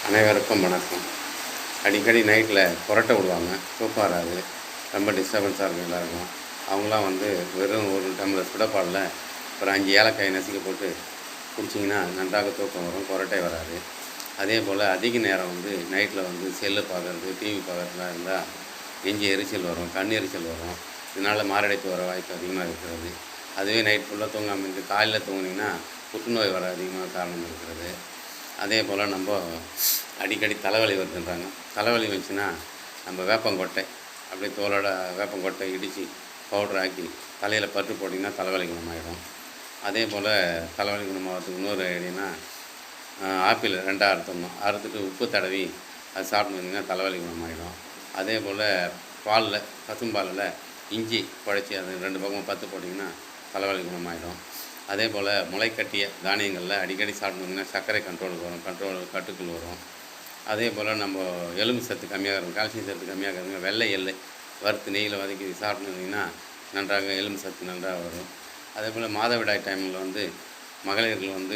அனைவருக்கும் வணக்கம். அடிக்கடி நைட்டில் கொரட்டை விடுவாங்க, தூக்கம் வராது, ரொம்ப டிஸ்டர்பன்ஸாக இருக்கும் எல்லாருக்கும். அவங்களாம் வெறும் ஒரு டம்ளர் சுடப்பாலில் ஒரு 5 ஏலக்காய் நசுக்கி போட்டு குடிச்சிங்கன்னா நன்றாக தூக்கம் வரும், கொரட்டை வராது. அதே போல் அதிக நேரம் நைட்டில் செல்லு பார்க்குறது, டிவி பார்க்குறதுலாம் இருந்தால் நெஞ்சு எரிச்சல் வரும், கண் எரிச்சல் வரும். இதனால் மாரடைப்பு வர வாய்ப்பு அதிகமாக இருக்கிறது. அதுவே நைட் ஃபுல்லாக தூங்காமல் இருந்து காலையில் தூங்குனீங்கன்னா புற்றுநோய் வர அதிகமாக காரணம் இருக்கிறது. அதே போல் நம்ம அடிக்கடி தலைவலி வருதுன்றாங்க. தலைவலி வந்துச்சுன்னா நம்ம வேப்பங்கொட்டை அப்படியே தோலோட வேப்பங்கொட்டை இடித்து பவுடர் ஆக்கி தலையில் பட்டு போட்டிங்கன்னா தலைவலி குணமாகிடும். அதே போல் தலைவலி குணமாகிறதுக்கு இன்னொரு ஐடியானா, ஆப்பிள் 2ஆக அறுத்துட்டு உப்பு தடவி அது சாப்பிட்டு வந்திங்கன்னா தலைவலி குணமாகிடும். அதே போல் பாலில் பசும்பாலில் இஞ்சி குழச்சி அது 2 பக்கமும் பத்து போட்டிங்கன்னா தலைவலி குணமாகிடும். அதே போல் முளைக்கட்டிய தானியங்களில் அடிக்கடி சாப்பிட்டோம்னா சர்க்கரை கட்டுக்குள் வரும். அதே போல் நம்ம எலும்பு சத்து கம்மியாக இருக்கும், கால்சியம் சத்து கம்மியாக இருக்குங்க, வெள்ளை எள்ளு வறுத்து நெய்யில் வதக்கி சாப்பிட்டீங்கன்னா நன்றாக எலும்பு சத்து நன்றாக வரும். அதே போல் மாதவிடாய் டைமில் மகளிர்கள்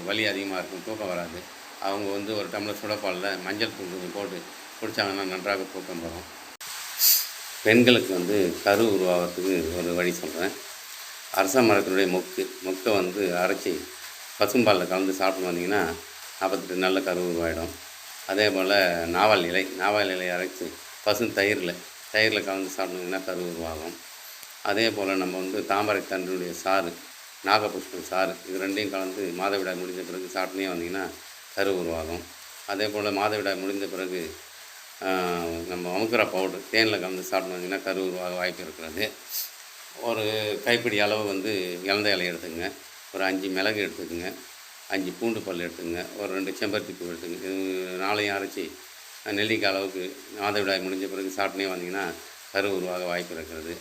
வலி அதிகமாக இருக்கும், தூக்கம் வராது. அவங்க ஒரு டம்ளர் சுடப்பாலில் மஞ்சள் தூள் கொஞ்சம் போட்டு குடித்தாங்கன்னா நன்றாக தூக்கம் வரும். பெண்களுக்கு கரு உருவாகிறதுக்கு ஒரு வழி சொல்கிறேன். அரச மரத்தினுடைய மொக்கை அரைச்சி பசும்பாலில் கலந்து சாப்பிட்டு வந்தீங்கன்னா 48 நல்ல கரு உருவாயிடும். அதே போல் நாவல் இலையை அரைச்சி தயிரில் கலந்து சாப்பிட்டிங்கன்னா கரு உருவாகும். அதே போல் நம்ம தாமரை தண்டினுடைய சாறு, நாகப்புஷ்பம் சாறு, இது 2ஐயும் கலந்து மாதவிடாய் முடிந்த பிறகு சாப்பிட்டுனே வந்தீங்கன்னா கரு உருவாகும். அதே போல் மாதவிடாய் முடிந்த பிறகு நம்ம அமுக்குற பவுடர் தேனில் கலந்து சாப்பிட்டு வந்தீங்கன்னா கரு உருவாக வாய்ப்பு இருக்கிறது. ஒரு கைப்பிடி அளவு இலந்த இலை எடுத்துக்கங்க, ஒரு 5 மிளகு எடுத்துக்கங்க, 5 பூண்டு பல் எடுத்துக்கங்க, ஒரு 2 செம்பருத்தி பூ எடுத்துக்கங்க. இது 4ஐயும் அரைச்சி நெல்லிக்காய் அளவுக்கு மாதவிடாய் முடிஞ்ச பிறகு சாப்பிட்டுனே வந்தீங்கன்னா கரு உருவாக வாய்ப்பு இருக்கிறது.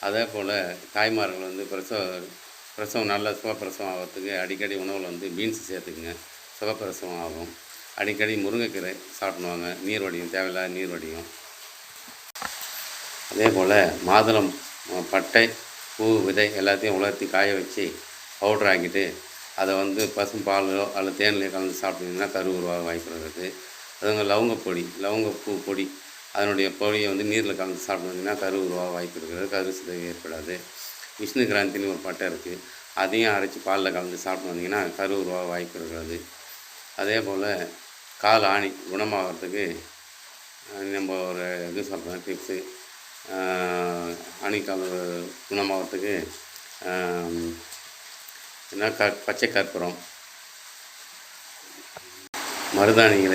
அதே போல் தாய்மார்கள் பிரசவம் நல்ல சுகப்பிரசவம் ஆகிறதுக்கு அடிக்கடி உணவில் பீன்ஸ் சேர்த்துக்குங்க, சுகப்பிரசவம் ஆகும். அடிக்கடி முருங்கைக்கீரை சாப்பிடுவாங்க, நீர் வடியும், தேவையில்லாத நீர் வடியும். அதே போல் மாதுளம் பட்டை, பூ, விதை எல்லாத்தையும் உலர்த்தி காய வச்சு பவுடர் ஆக்கிட்டு அதை பசும்பாலோ அல்லது தேனிலையோ கலந்து சாப்பிட்டிங்கன்னா கரு உருவாக வாய்ப்பு இருக்குது. அதுங்க லவங்கப்பூ பொடி அதனுடைய பொடியை நீரில் கலந்து சாப்பிட்டிங்கன்னா கரு உருவாக வாய்ப்பு இருக்கிறது, கரு சிதைவு ஏற்படாது. விஷ்ணு கிராந்தின்னு ஒரு பட்டை இருக்குது, அதையும் அரைச்சி பாலில் கலந்து சாப்பிட்டு வந்தீங்கன்னா கரு உருவாக வாய்ப்பு இருக்கிறது. அதே போல் கால் ஆணி குணமாகிறதுக்கு நம்ம ஒரு இது சொல்கிறேன் டிப்ஸு. ஆணிக்கால் குணமாகிறதுக்கு பச்சை கற்பூரம், மருதாணி இலை